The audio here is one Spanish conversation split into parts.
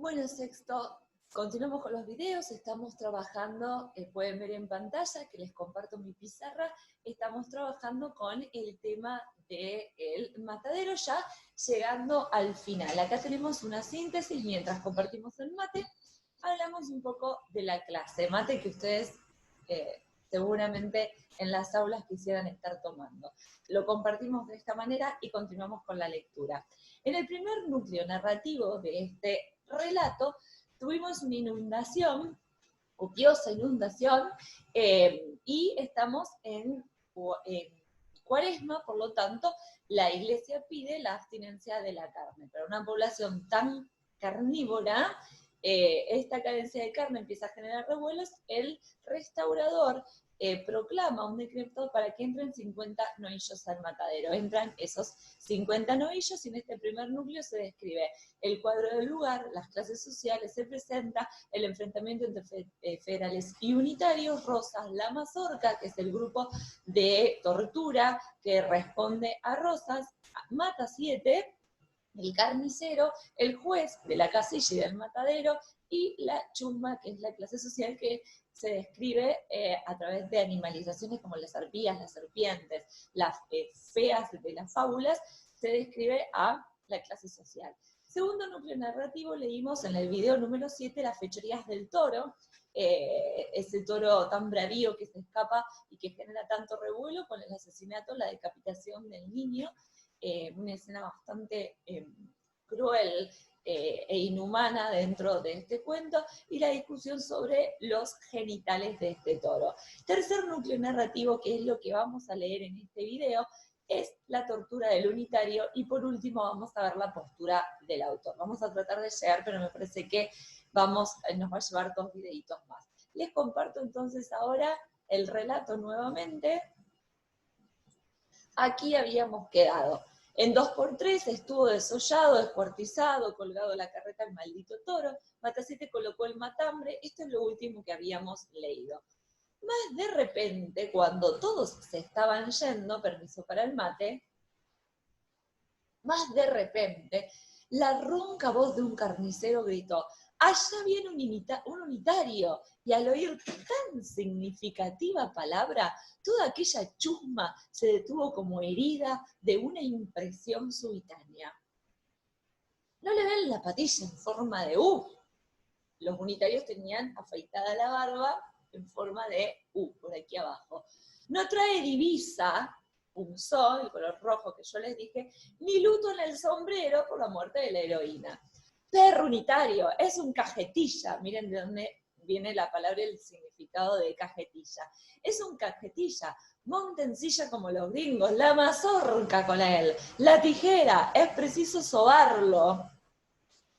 Bueno, Sexto, continuamos con los videos, estamos trabajando, pueden ver en pantalla que les comparto mi pizarra, estamos trabajando con el tema del matadero ya llegando al final. Acá tenemos una síntesis, mientras compartimos el mate, hablamos un poco de la clase, mate que ustedes seguramente en las aulas quisieran estar tomando. Lo compartimos de esta manera y continuamos con la lectura. En el primer núcleo narrativo de este relato, tuvimos una inundación, copiosa inundación, y estamos en Cuaresma, por lo tanto, la Iglesia pide la abstinencia de la carne. Para una población tan carnívora, esta carencia de carne empieza a generar revuelos. El restaurador proclama un decreto para que entren 50 novillos al matadero. Entran esos 50 novillos y en este primer núcleo se describe el cuadro del lugar, las clases sociales, se presenta el enfrentamiento entre federales y unitarios, Rosas la mazorca, que es el grupo de tortura que responde a Rosas, Mata 7, el carnicero, el juez de la casilla y del matadero, y la chusma, que es la clase social que se describe a través de animalizaciones como las arpías, las serpientes, las feas de las fábulas, se describe a la clase social. Segundo núcleo narrativo, leímos en el video número 7 las fechorías del toro, ese toro tan bravío que se escapa y que genera tanto revuelo con el asesinato, la decapitación del niño, una escena bastante cruel e inhumana dentro de este cuento, y la discusión sobre los genitales de este toro. Tercer núcleo narrativo, que es lo que vamos a leer en este video, es la tortura del unitario, y por último vamos a ver la postura del autor. Vamos a tratar de llegar, pero me parece que nos va a llevar 2 videitos más. Les comparto entonces ahora el relato nuevamente. Aquí habíamos quedado. En 2x3 estuvo desollado, descuartizado, colgado en la carreta el maldito toro. Mata 7 colocó el matambre. Esto es lo último que habíamos leído. Más de repente, cuando todos se estaban yendo, permiso para el mate, más de repente, la ronca voz de un carnicero gritó: «Allá viene un unitario», y al oír tan significativa palabra, toda aquella chusma se detuvo como herida de una impresión subitánea. ¿No le ven la patilla en forma de U? Los unitarios tenían afeitada la barba en forma de U, por aquí abajo. No trae divisa, punzó, el color rojo que yo les dije, ni luto en el sombrero por la muerte de la heroína. Perro unitario, es un cajetilla. Miren de dónde viene la palabra y el significado de cajetilla. Es un cajetilla. Montencilla como los gringos, la mazorca con él, la tijera, es preciso sobarlo.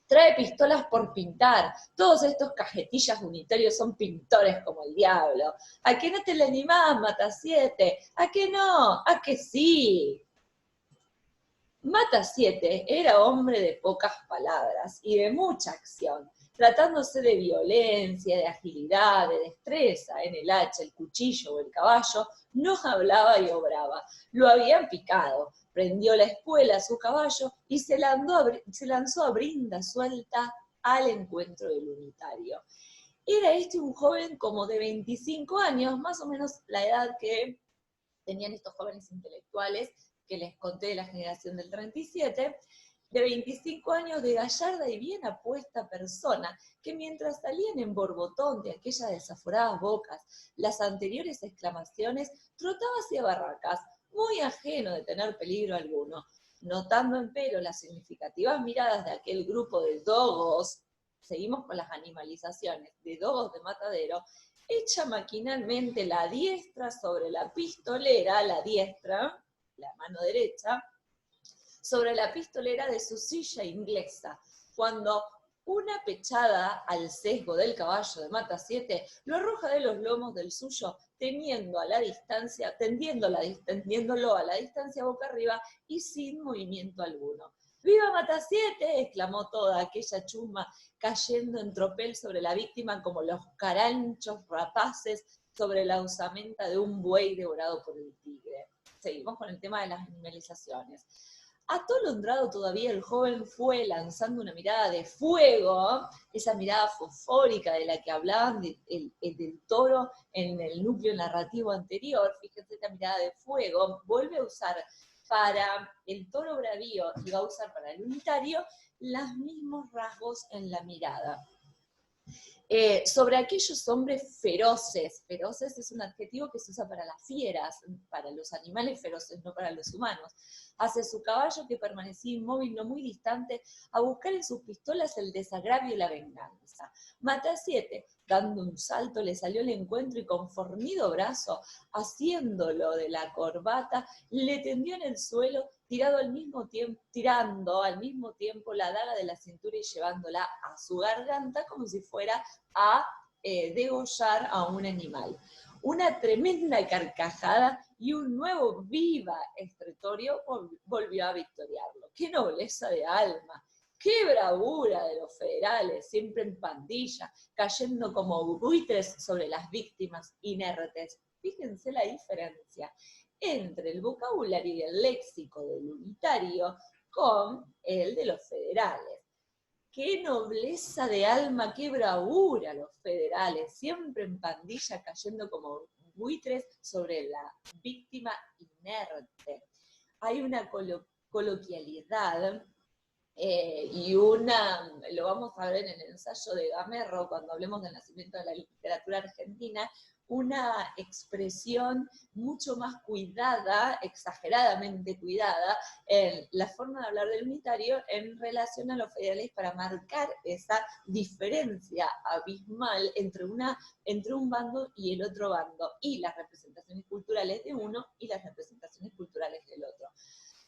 Trae pistolas por pintar. Todos estos cajetillas unitarios son pintores como el diablo. ¿A qué no te le animás, Mata 7? ¿A qué no? ¿A qué sí? Mata 7 era hombre de pocas palabras y de mucha acción, tratándose de violencia, de agilidad, de destreza en el hacha, el cuchillo o el caballo, no hablaba y obraba. Lo habían picado, prendió la espuela a su caballo y se lanzó a brinda suelta al encuentro del unitario. Era este un joven como de 25 años, más o menos la edad que tenían estos jóvenes intelectuales que les conté de la generación del 37, de 25 años, de gallarda y bien apuesta persona, que mientras salían en borbotón de aquellas desaforadas bocas las anteriores exclamaciones, trotaba hacia barracas, muy ajeno de tener peligro alguno. Notando empero las significativas miradas de aquel grupo de dogos, seguimos con las animalizaciones, de dogos de matadero, echa maquinalmente la diestra sobre la pistolera, la diestra, la mano derecha, sobre la pistolera de su silla inglesa, cuando una pechada al sesgo del caballo de Mata 7 lo arroja de los lomos del suyo, tendiéndolo a la distancia boca arriba y sin movimiento alguno. ¡Viva Mata 7! Exclamó toda aquella chusma, cayendo en tropel sobre la víctima como los caranchos rapaces sobre la osamenta de un buey devorado por el tigre. Seguimos con el tema de las animalizaciones. Atolondrado todavía, el joven fue lanzando una mirada de fuego, esa mirada fosfórica de la que hablaban del toro en el núcleo narrativo anterior. Fíjense, esta mirada de fuego vuelve a usar para el toro bravío y va a usar para el unitario los mismos rasgos en la mirada. Sobre aquellos hombres feroces. Feroces es un adjetivo que se usa para las fieras, para los animales feroces, no para los humanos. Hacia su caballo, que permanecía inmóvil no muy distante, a buscar en sus pistolas el desagravio y la venganza. Mata7, dando un salto, le salió al encuentro y con fornido brazo, haciéndolo de la corbata, le tendió en el suelo, tirando al mismo tiempo la daga de la cintura y llevándola a su garganta como si fuera a degollar a un animal. Una tremenda carcajada y un nuevo viva estretorio volvió a victoriarlo. ¡Qué nobleza de alma! ¡Qué bravura de los federales, siempre en pandilla, cayendo como buitres sobre las víctimas inertes! Fíjense la diferencia entre el vocabulario y el léxico del unitario con el de los federales. ¡Qué nobleza de alma, qué bravura los federales! Siempre en pandilla cayendo como buitres sobre la víctima inerte. Hay una coloquialidad y lo vamos a ver en el ensayo de Gamerro, cuando hablemos del nacimiento de la literatura argentina, una expresión mucho más cuidada, exageradamente cuidada, en la forma de hablar del unitario en relación a los federales para marcar esa diferencia abismal entre un bando y el otro bando, y las representaciones culturales de uno y las representaciones culturales del otro.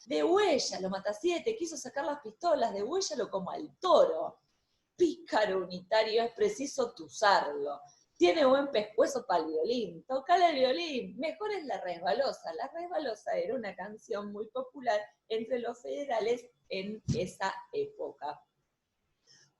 Degüéllalo, Mata7, quiso sacar las pistolas, degüéllalo como al toro. Pícaro unitario, es preciso tuzarlo. Tiene buen pescuezo para el violín, tocale el violín, mejor es La Resbalosa. La Resbalosa era una canción muy popular entre los federales en esa época.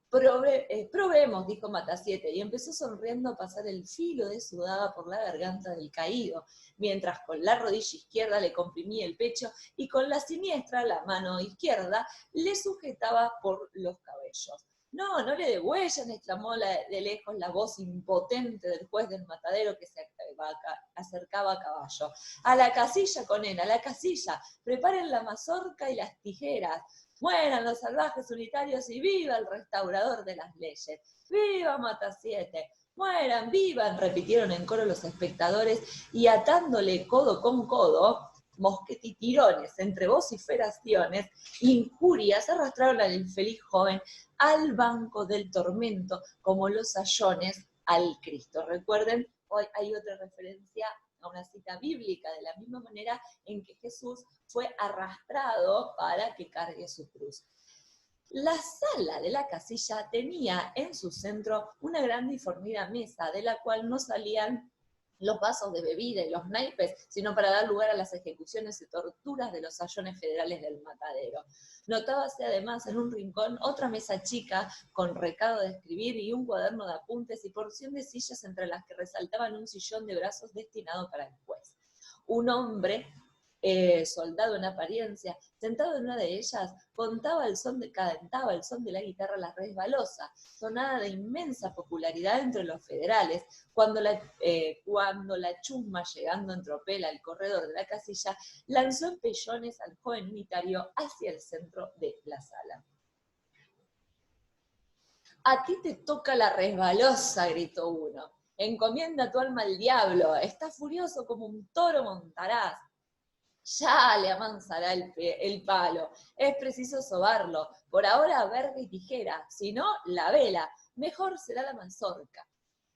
Probemos, dijo Mata7, y empezó sonriendo a pasar el filo de su daga por la garganta del caído, mientras con la rodilla izquierda le comprimía el pecho y con la siniestra, la mano izquierda, le sujetaba por los cabellos. No, no le degüellan, exclamó de lejos la voz impotente del juez del matadero que se acercaba a caballo. A la casilla con él, a la casilla, preparen la mazorca y las tijeras. Mueran los salvajes unitarios y viva el restaurador de las leyes. ¡Viva Mata7! ¡Mueran, vivan! Repitieron en coro los espectadores y atándole codo con codo, mosquetitirones entre vociferaciones, injurias, arrastraron al infeliz joven al banco del tormento como los sayones al Cristo. Recuerden, hoy hay otra referencia a una cita bíblica, de la misma manera en que Jesús fue arrastrado para que cargue su cruz. La sala de la casilla tenía en su centro una gran y fornida mesa, de la cual no salían los vasos de bebida y los naipes, sino para dar lugar a las ejecuciones y torturas de los sayones federales del matadero. Notábase además en un rincón otra mesa chica con recado de escribir y un cuaderno de apuntes y porción de sillas entre las que resaltaban un sillón de brazos destinado para el juez. Un hombre, soldado en apariencia, sentado en una de ellas, cadentaba el son de la guitarra La Resbalosa, sonada de inmensa popularidad entre los federales, cuando la chusma, llegando en tropel al corredor de la casilla, lanzó en pellones al joven unitario hacia el centro de la sala. «A ti te toca La Resbalosa», gritó uno. «Encomienda tu alma al diablo, estás furioso como un toro montarás. Ya le amansará el palo, es preciso sobarlo, por ahora verga y tijera, si no, la vela, mejor será la mazorca».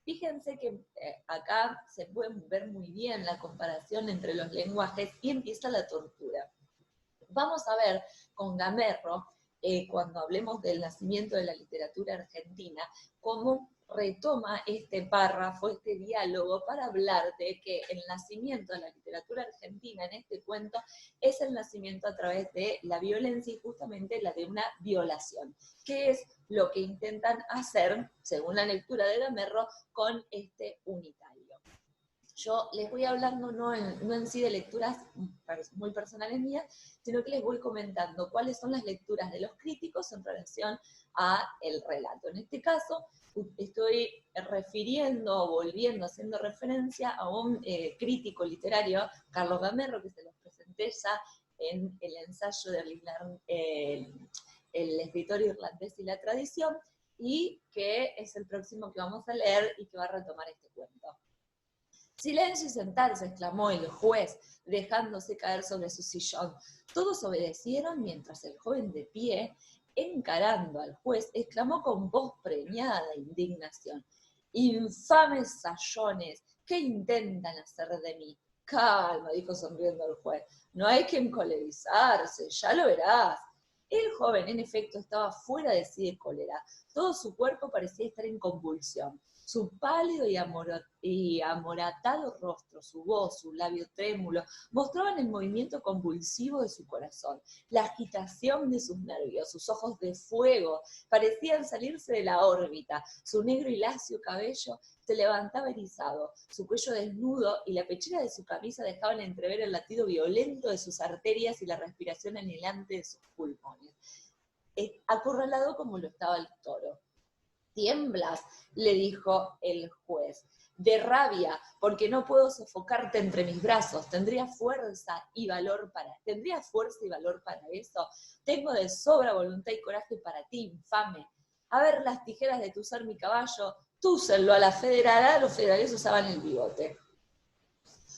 Fíjense que acá se puede ver muy bien la comparación entre los lenguajes y empieza la tortura. Vamos a ver con Gamerro, cuando hablemos del nacimiento de la literatura argentina, cómo retoma este párrafo, este diálogo, para hablar de que el nacimiento de la literatura argentina en este cuento es el nacimiento a través de la violencia y justamente la de una violación, que es lo que intentan hacer, según la lectura de Gamerro, con este unitario. yo les voy hablando no en sí de lecturas muy personales mías, sino que les voy comentando cuáles son las lecturas de los críticos en relación a el relato. En este caso, estoy refiriendo, volviendo, haciendo referencia a un crítico literario, Carlos Gamerro, que se los presenté ya en el ensayo de el escritor irlandés y la tradición, y que es el próximo que vamos a leer y que va a retomar este cuento. Silencio y sentarse, exclamó el juez, dejándose caer sobre su sillón. Todos obedecieron mientras el joven de pie, encarando al juez, exclamó con voz preñada de indignación: «Infames sayones, ¿qué intentan hacer de mí?». «Calma», dijo sonriendo el juez, «no hay que encolerizarse, ya lo verás». El joven, en efecto, estaba fuera de sí de cólera. Todo su cuerpo parecía estar en convulsión. Su pálido y amoratado rostro, su voz, su labio trémulo, mostraban el movimiento convulsivo de su corazón, la agitación de sus nervios. Sus ojos de fuego parecían salirse de la órbita, su negro y lacio cabello se levantaba erizado, su cuello desnudo y la pechera de su camisa dejaban entrever el latido violento de sus arterias y la respiración anhelante de sus pulmones. Acorralado como lo estaba el toro. «¿Tiemblas?», le dijo el juez. «De rabia, porque no puedo sofocarte entre mis brazos. ¿Tendría fuerza y valor para eso? Tengo de sobra voluntad y coraje para ti, infame. A ver las tijeras de tuzar mi caballo, túcenlo a la federal». Los federales usaban el bigote.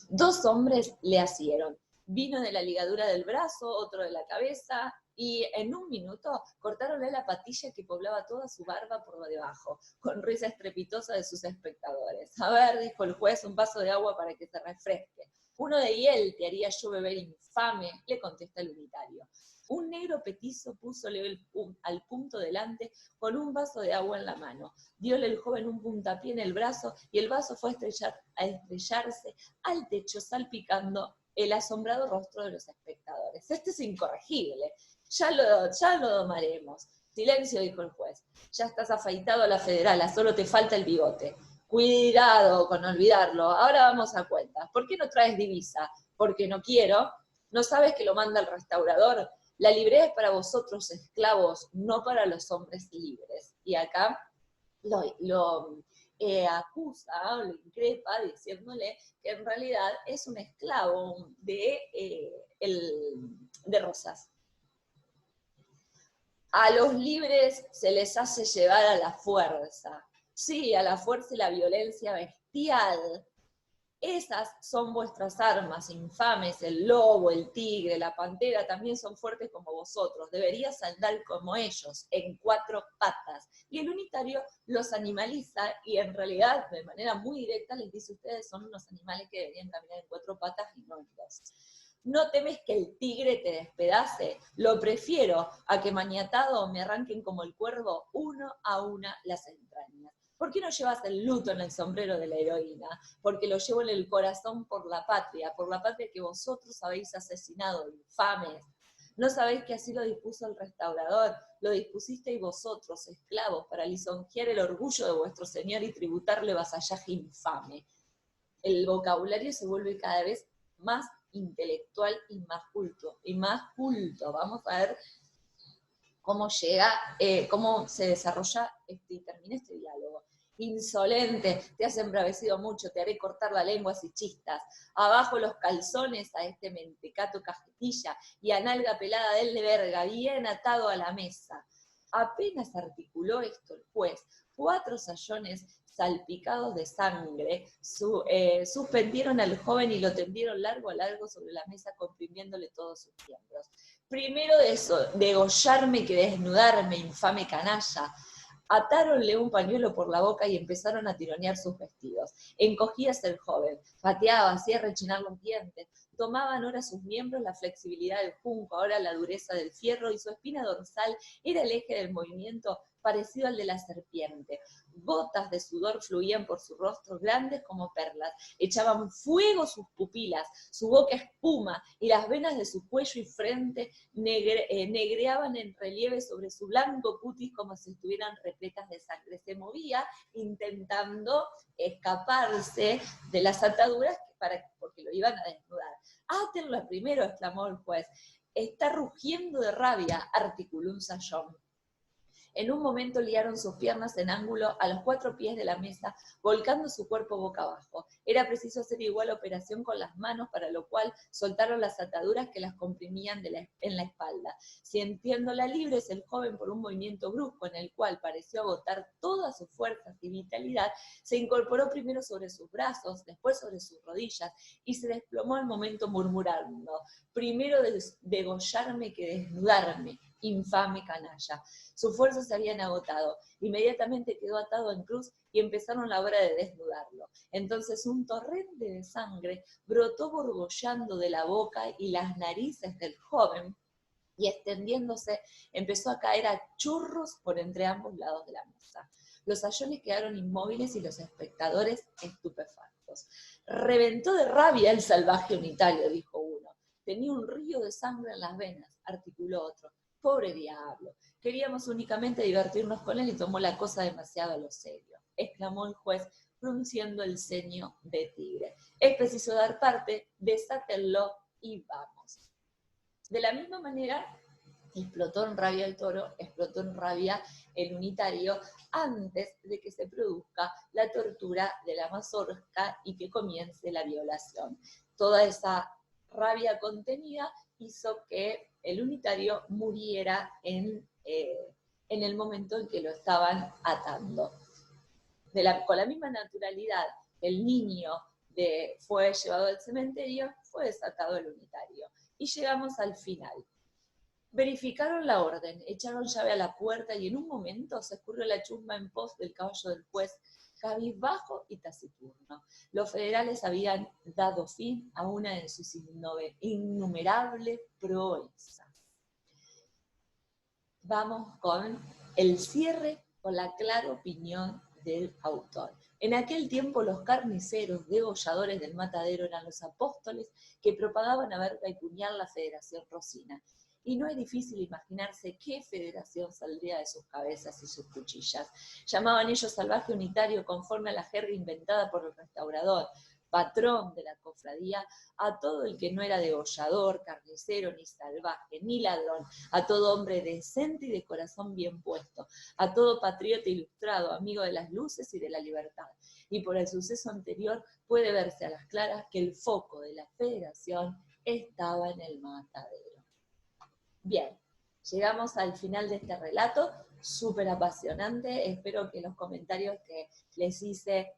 Dos hombres le asieron. Vino de la ligadura del brazo, otro de la cabeza, y en un minuto cortaronle la patilla que poblaba toda su barba por lo debajo, con risa estrepitosa de sus espectadores. «A ver», dijo el juez, «un vaso de agua para que se refresque». «Uno de hiel te haría yo beber, infame», le contesta el unitario. Un negro petizo púsole al punto delante con un vaso de agua en la mano. Diole el joven un puntapié en el brazo y el vaso fue a estrellarse al techo, salpicando el asombrado rostro de los espectadores. «Este es incorregible. Ya lo domaremos». «Silencio», dijo el juez. «Ya estás afeitado a la federala, solo te falta el bigote». «Cuidado con olvidarlo. Ahora vamos a cuentas. ¿Por qué no traes divisa?». «Porque no quiero». «¿No sabes que lo manda el restaurador? La librea es para vosotros, esclavos, no para los hombres libres». Y acá lo acusa, lo increpa, diciéndole que en realidad es un esclavo de Rosas. «A los libres se les hace llevar a la fuerza». «Sí, a la fuerza y la violencia bestial. Esas son vuestras armas, infames, el lobo, el tigre, la pantera, también son fuertes como vosotros. Deberías andar como ellos, en 4 patas». Y el unitario los animaliza y en realidad, de manera muy directa, les dice: ustedes son unos animales que deberían caminar en 4 patas y no en 2. «¿No temes que el tigre te despedace? Lo prefiero a que maniatado me arranquen como el cuervo uno a una las entrañas». «¿Por qué no llevas el luto en el sombrero de la heroína?». «Porque lo llevo en el corazón por la patria que vosotros habéis asesinado, infames. ¿No sabéis que así lo dispuso el restaurador? Lo dispusisteis vosotros, esclavos, para lisonjear el orgullo de vuestro señor y tributarle vasallaje infame». El vocabulario se vuelve cada vez más intelectual y más culto. Vamos a ver cómo cómo se desarrolla y termina este diálogo. «Insolente, te has embravecido mucho, te haré cortar la lengua si chistas. Abajo los calzones a este mentecato cajetilla y a nalga pelada del de verga, bien atado a la mesa». Apenas articuló esto el juez, 4 sayones salpicados de sangre suspendieron al joven y lo tendieron largo a largo sobre la mesa, comprimiéndole todos sus miembros. «Primero de eso, degollarme que desnudarme, infame canalla». Atáronle un pañuelo por la boca y empezaron a tironear sus vestidos. Encogíase el joven, pateaba, hacía rechinar los dientes. Tomaban ahora sus miembros la flexibilidad del junco, ahora la dureza del fierro, y su espina dorsal era el eje del movimiento parecido al de la serpiente. Gotas de sudor fluían por su rostro grandes como perlas, echaban fuego sus pupilas, su boca espuma, y las venas de su cuello y frente negreaban en relieve sobre su blanco cutis como si estuvieran repletas de sangre. Se movía intentando escaparse de las ataduras porque lo iban a desnudar. «Átenlo primero», exclamó el juez. «Está rugiendo de rabia», articuló un sayón. En un momento liaron sus piernas en ángulo a los 4 pies de la mesa, volcando su cuerpo boca abajo. Era preciso hacer igual operación con las manos, para lo cual soltaron las ataduras que las comprimían en la espalda. Sintiéndola libres, el joven, por un movimiento brusco en el cual pareció agotar todas sus fuerzas y vitalidad, se incorporó primero sobre sus brazos, después sobre sus rodillas, y se desplomó al momento murmurando: «Primero degollarme que desnudarme, infame canalla». Sus fuerzas se habían agotado. Inmediatamente quedó atado en cruz y empezaron la obra de desnudarlo. Entonces un torrente de sangre brotó borbollando de la boca y las narices del joven, y extendiéndose empezó a caer a chorros por entre ambos lados de la mesa. Los sayones quedaron inmóviles y los espectadores estupefactos. «Reventó de rabia el salvaje unitario», dijo uno. «Tenía un río de sangre en las venas», articuló otro. «Pobre diablo, queríamos únicamente divertirnos con él y tomó la cosa demasiado a lo serio», exclamó el juez, frunciendo el ceño de tigre. «Es preciso dar parte, desátenlo y vamos». De la misma manera, explotó en rabia el toro, explotó en rabia el unitario, antes de que se produzca la tortura de la mazorca y que comience la violación. Toda esa rabia contenida hizo que el unitario muriera en el momento en que lo estaban atando. Con la misma naturalidad, el niño fue llevado al cementerio, fue desatado el unitario. Y llegamos al final. Verificaron la orden, echaron llave a la puerta y en un momento se escurrió la chusma en pos del caballo del juez, cabizbajo y taciturno. Los federales habían dado fin a una de sus innumerables proezas. Vamos con el cierre, con la clara opinión del autor. En aquel tiempo los carniceros, degolladores del matadero, eran los apóstoles que propagaban a verga y puñal la Federación Rosina. Y no es difícil imaginarse qué federación saldría de sus cabezas y sus cuchillas. Llamaban ellos salvaje unitario, conforme a la jerga inventada por el restaurador, patrón de la cofradía, a todo el que no era degollador, carnicero, ni salvaje, ni ladrón, a todo hombre decente y de corazón bien puesto, a todo patriota ilustrado, amigo de las luces y de la libertad. Y por el suceso anterior puede verse a las claras que el foco de la federación estaba en el matadero. Bien, llegamos al final de este relato, súper apasionante. Espero que los comentarios que les hice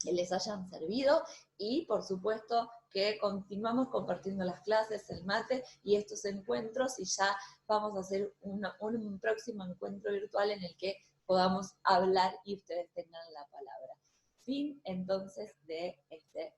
les hayan servido y, por supuesto, que continuamos compartiendo las clases, el mate y estos encuentros, y ya vamos a hacer un próximo encuentro virtual en el que podamos hablar y ustedes tengan la palabra. Fin, entonces, de este